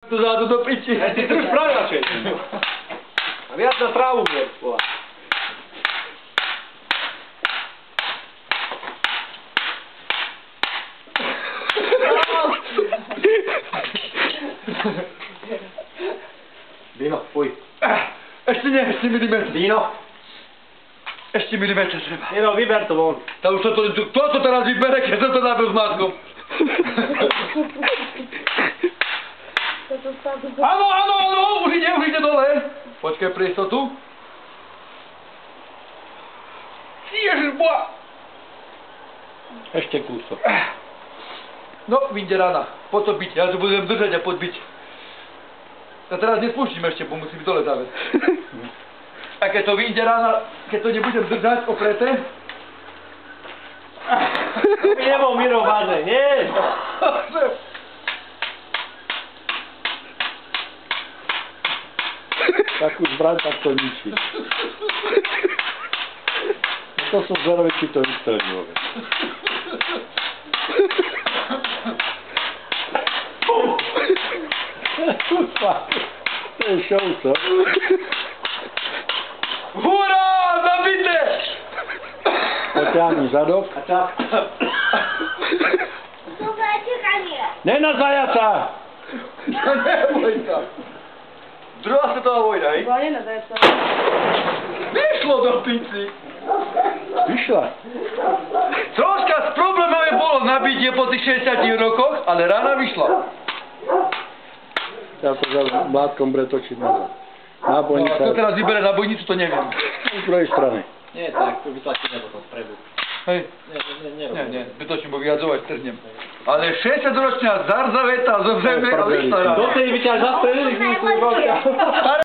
Dozadu do piči. Ty to už spraví radšej. A viac na trávu mier. Dino, fuj. Ešte nie, ešte milimetr. Dino. Ešte milimetr treba. Dino, vyber to von. Tá už kto to teraz vybere, keď som to nabil s maskom? Áno, áno, áno, už ide dole. Počkaj pre istotu. Ježišboha. Ešte kúsok. No, vyjde rana. Poď to byť, ja to budem držať a poď byť. A teraz nespúštime ešte, bo musím dole zaviesť. A keď to vyjde rana, keď to nebudem držať opreté. To by nebol Miro vážne, nie? Takú zbraň takto ničí. To som zvedavý, či to vystrelí vôbec. To je show, co? Hurá, zabité! Potiahni zadok. A tak. Ne na zajaca! Neboj sa. Druhá svetová vojna, hej? Vyšlo do pici. Vyšla. Troška problémové bolo nabitie po tých 60 rokoch, ale rána vyšla. Ja to za mládkom bude točiť nazad. No, Nábojnica. kto teraz vybere nábojnicu, to neviem. Z druhej strany. Nie, tak, tu vytlačíme potom spredu. Hej. Nie, zbytočne, bo vyjadzovať trhnem. Ale 60-ročná zarzaveta zo zeme a vyšla rána. Do tej vyťaž za stredu, nech mi tu roka.